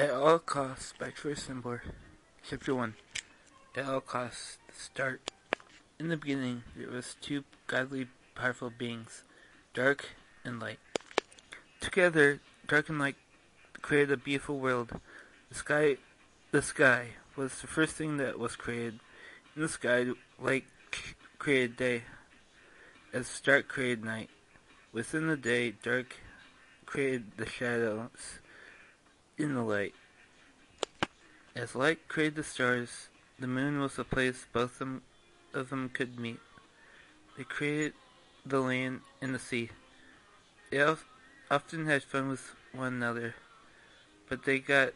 At all costs by Troyce D. Chapter 1. At all costs. Start. In the beginning there was two godly powerful beings, dark and light. Together, dark and light created a beautiful world. The sky was the first thing that was created. In the sky, light created day, as dark created night. Within the day, dark created the shadows in the light. As light created the stars, the moon was the place both of them could meet. They created the land and the sea. They often had fun with one another, but they got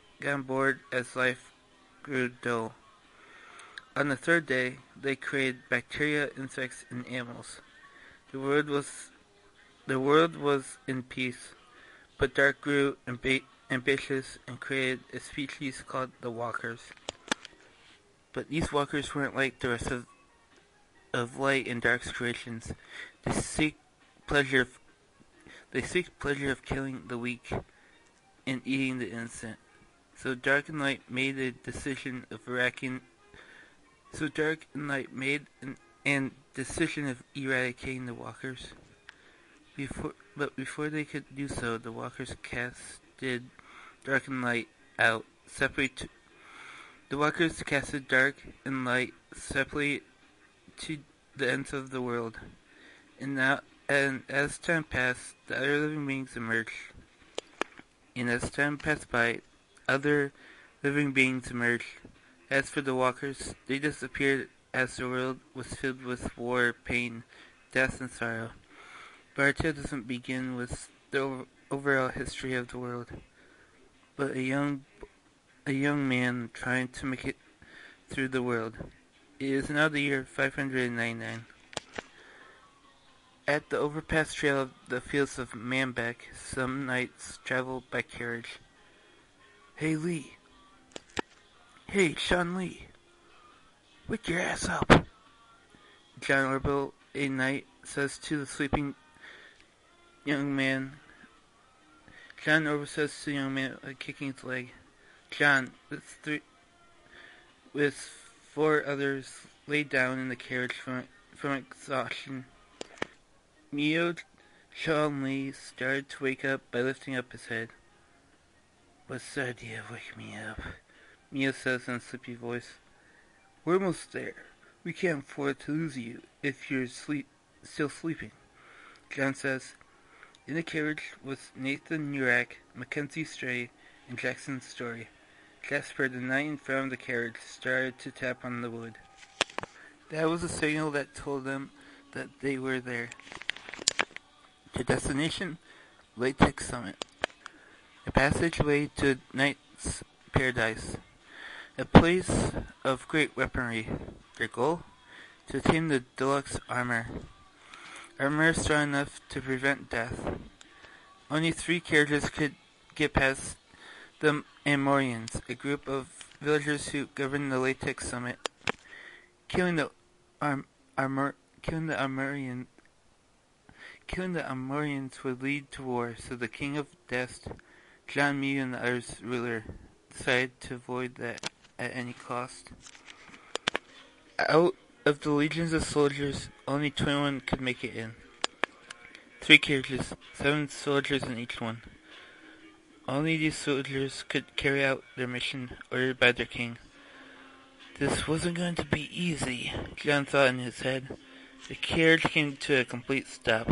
bored as life grew dull. On the third day, they created bacteria, insects, and animals. The world was in peace, but dark grew ambitious and created a species called the Walkers. But these Walkers weren't like the rest of light and dark's creations. They seek pleasure of killing the weak and eating the innocent. So dark and light made a decision of eradicating the Walkers. Before they could do so, the Walkers casted dark and light out. The Walkers casted dark and light separately to the ends of the world. And as time passed, the other living beings emerged. And as time passed by, other living beings emerged. As for the Walkers, they disappeared as the world was filled with war, pain, death, and sorrow. But our tale doesn't begin with the overall history of the world, but a young man trying to make it through the world. It is now the year 599. At the overpass trail of the fields of Manbeck, some knights travel by carriage. Hey Lee. Hey, Sean Lee. Wake your ass up. John Orville, a knight, says to the sleeping young man. John Orville says to the young man, kicking his leg. John, with four others, lay down in the carriage from exhaustion. Mio Sean Lee started to wake up by lifting up his head. What's the idea of waking me up? Mio says in a sleepy voice. We're almost there. We can't afford to lose you if you're still sleeping. John says. In the carriage was Nathan Urak, Mackenzie Stray, and Jackson Story. Jasper, the knight in front of the carriage, started to tap on the wood. That was a signal that told them that they were there. Their destination, Latex Summit. A passageway to Knight's Paradise. A place of great weaponry. Their goal? To attain the deluxe armor. Armor strong enough to prevent death. Only 3 carriages could get past the Amorians, a group of villagers who govern the Latex Summit. Killing the Amorians would lead to war, so the King of Dest, John Mew and the others ruler, decided to avoid that at any cost. Out of the legions of soldiers, only 21 could make it in. 3 carriages, 7 soldiers in each one. Only these soldiers could carry out their mission ordered by their king. This wasn't going to be easy, John thought in his head. The carriage came to a complete stop.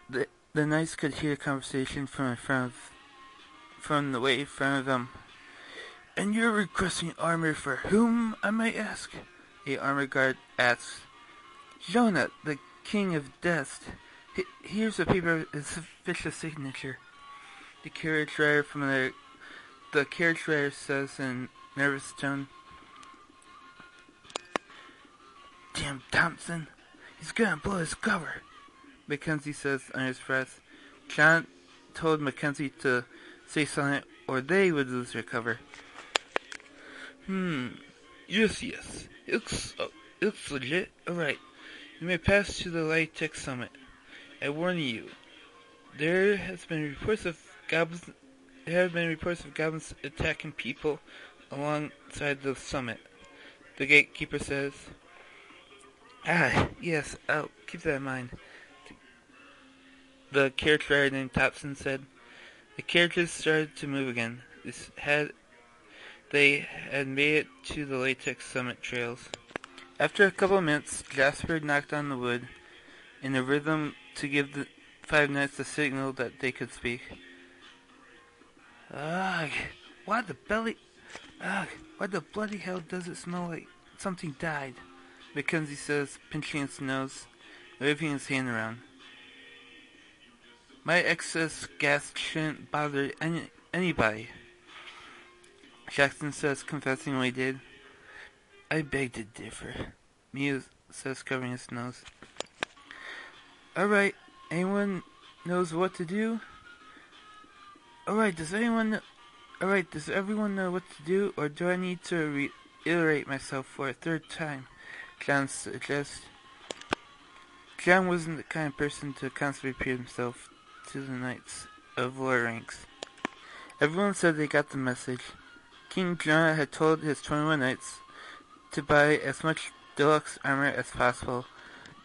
The knights could hear a conversation from the way in front of them. And you're requesting armor for whom, I might ask? A armor guard asks. Jonah, the king of Dest. Here's a paper with his official signature. The carriage rider says in a nervous tone. Damn Thompson, he's gonna blow his cover, Mackenzie says under his breath. John told Mackenzie to say something or they would lose their cover. Yes. It looks legit. Alright. You may pass to the Latex Summit. I warn you, there has been reports of there have been reports of goblins attacking people alongside the summit. The gatekeeper says, "Ah, yes, I'll keep that in mind." The carriage driver named Thompson said. The carriages started to move again. They had made it to the latex summit trails. After a couple of minutes, Jasper knocked on the wood in a rhythm to give the 5 knights the signal that they could speak. Ugh, why the bloody hell does it smell like something died? Mackenzie says, pinching his nose, waving his hand around. My excess gas shouldn't bother anybody. Jackson says, confessing what he did. I beg to differ, Mia says, covering his nose. Alright, anyone knows what to do? Alright, does everyone know what to do, or do I need to reiterate myself for a third time? John suggests. John wasn't the kind of person to constantly repeat himself to the knights of lower ranks. Everyone said they got the message. King Jonah had told his 21 knights to buy as much deluxe armor as possible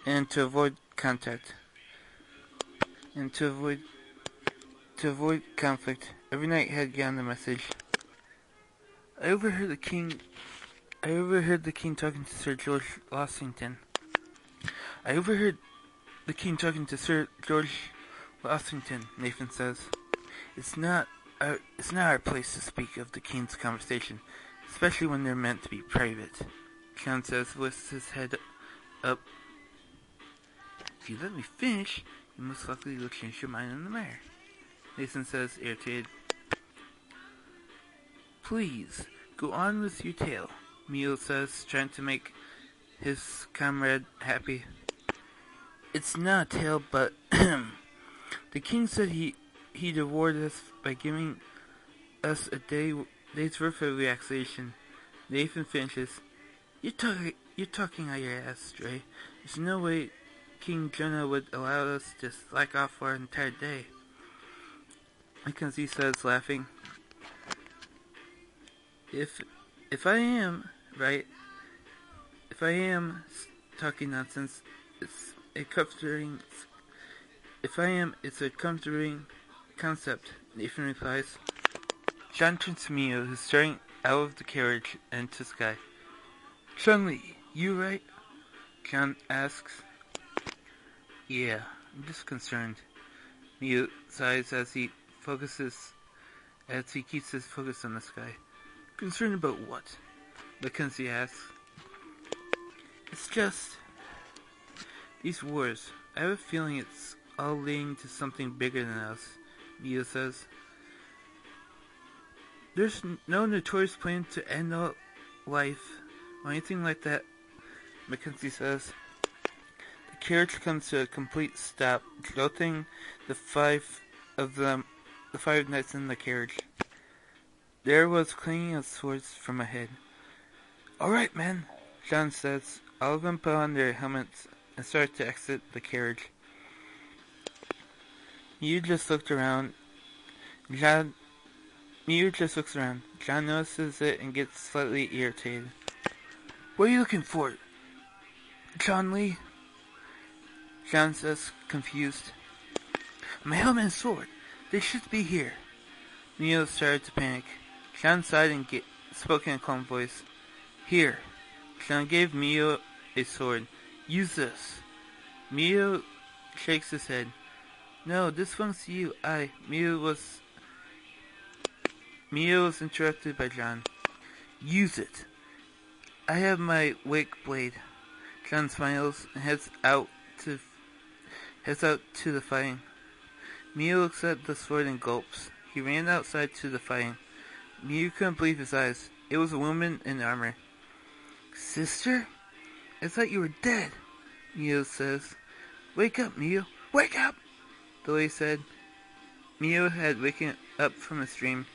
and to avoid contact. And to avoid conflict, every knight had gotten the message. I overheard the king talking to Sir George Washington. Nathan says. It's not our place to speak of the king's conversation, especially when they're meant to be private. John says with his head up. If you let me finish, you most likely will change your mind on the matter. Nathan says, irritated. Please, go on with your tale, Mio says, trying to make his comrade happy. It's not a tale, but the king said he'd reward us by giving us a day's worth of relaxation. Nathan finishes. You're talking out your ass, Stray. There's no way King Jonah would allow us to slack off for an entire day. Mackenzie says, laughing. If I am talking nonsense, it's a comforting concept, Nathan replies. John turns to Mio, who's staring out of the carriage and into the sky. Chun-Li, you right? John asks. Yeah, I'm just concerned. Mio sighs as he keeps his focus on the sky. Concerned about what? Mackenzie asks. It's just these wars. I have a feeling it's all leading to something bigger than us, Mio says. There's no notorious plan to end all life or anything like that, Mackenzie says. The carriage comes to a complete stop, jolting the five knights in the carriage. There was clanging of swords from ahead. Alright, men, John says. All of them put on their helmets and start to exit the carriage. Mew just looks around. John notices it and gets slightly irritated. What are you looking for, Chun-Li? John says, confused. My helmet and sword. They should be here. Mew started to panic. John sighed and spoke in a calm voice. Here. John gave Mew a sword. Use this. Mew shakes his head. No, this one's you. Mew was interrupted by John. Use it. I have my wake blade. John smiles and heads out to the fighting. Mew looks at the sword and gulps. He ran outside to the fighting. Mew couldn't believe his eyes. It was a woman in armor. Sister? I thought you were dead, Mew says. Wake up, Mew. Wake up! The lady said. Mew had waken up from his dream.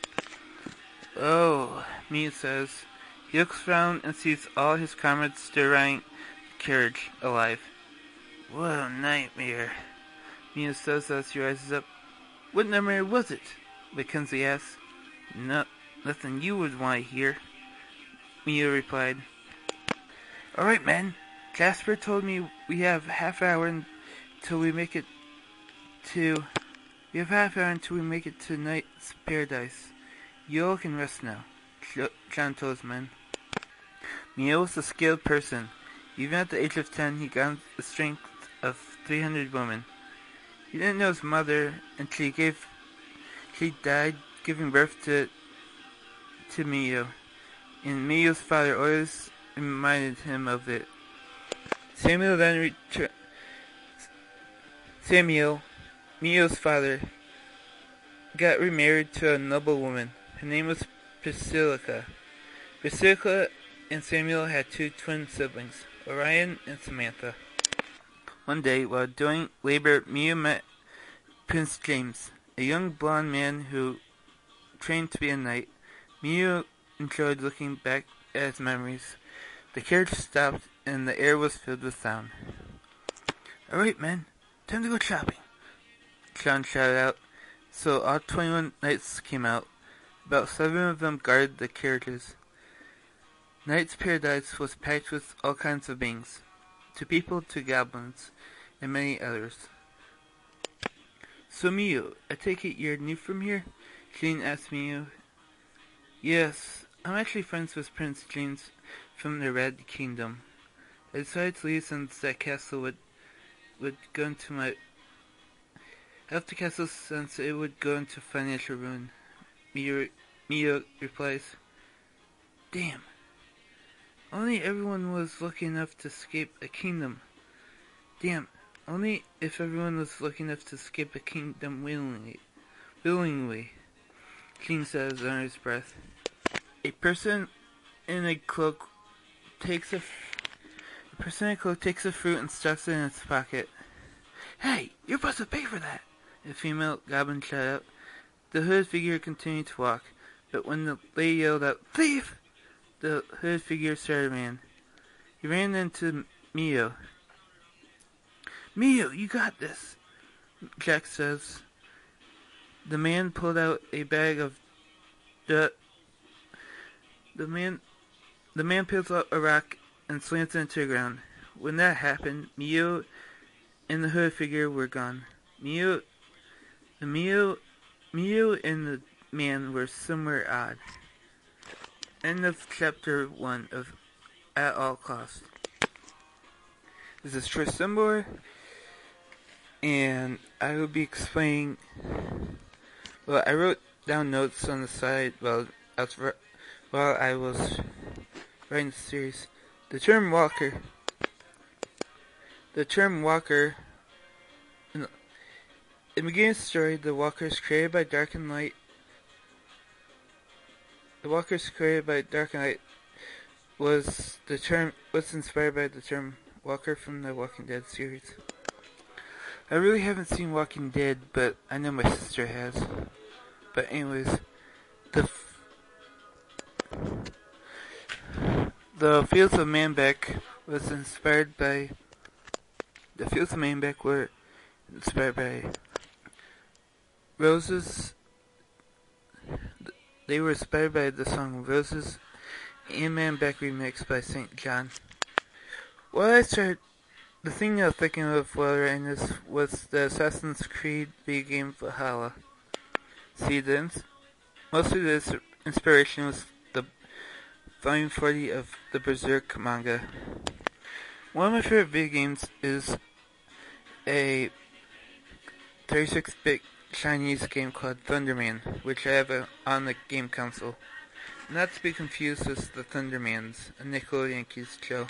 Oh, Mew says. He looks around and sees all his comrades still riding the carriage, alive. What a nightmare, Mew says as he rises up. What nightmare was it? Mackenzie asked. No, nothing you would want to hear, Mio replied. Alright, men. Jasper told me we have half hour until we make it to... We have half hour until we make it to Knight's Paradise. You all can rest now, John told his men. Mio was a skilled person. Even at the age of 10, he got the strength of 300 women. He didn't know his mother, and she died giving birth to Mio, and Mio's father always reminded him of it. Samuel, Mio's father, got remarried to a noble woman. Her name was Priscilla. Priscilla and Samuel had two twin siblings, Orion and Samantha. One day, while doing labor, Mio met Prince James, a young blond man who trained to be a knight. Mio enjoyed looking back at his memories. The carriage stopped, and the air was filled with sound. Alright, men, time to go shopping, John shouted out. So all 21 knights came out. About 7 of them guarded the carriages. Knight's Paradise was packed with all kinds of beings, to people to goblins, and many others. So Mio, I take it you're new from here? Jean asked Mio. Yes, I'm actually friends with Prince James from the Red Kingdom. I decided to leave since that castle would go into my... After castle since it would go into financial ruin. Mio replies. Damn. Only everyone was lucky enough to escape a kingdom. Damn. Only if everyone was lucky enough to escape a kingdom willingly. Jean says under his breath. A person in a cloak takes a fruit and stuffs it in its pocket. Hey, you're supposed to pay for that! A female goblin shouted out. The hooded figure continued to walk, but when the lady yelled out, Thief! The hooded figure started to run. He ran into Mio. Mio, you got this, Jack says. The man pulled out a bag of dirt. The man picks up a rock and slams it into the ground. When that happened, Mio and the hooded figure were gone. Mio and the man were somewhere odd. End of chapter 1 of At All Costs. This is Troyce D, and I will be explaining... Well, I wrote down notes on the side while I was writing the series. The term walker... In the beginning of the story, the walkers created by dark and light... was inspired by the term walker from the Walking Dead series. I really haven't seen Walking Dead, but I know my sister has. But anyways, the Fields of Manbeck were inspired by roses. They were inspired by the song Roses and Manbeck remix by St. John. The thing I was thinking of while writing this was the Assassin's Creed video game Valhalla. Mostly this inspiration was the volume 40 of the Berserk manga. One of my favorite video games is a 36-bit Chinese game called Thunderman, which I have on the game console. Not to be confused with the Thundermans, a Nickelodeon kids show.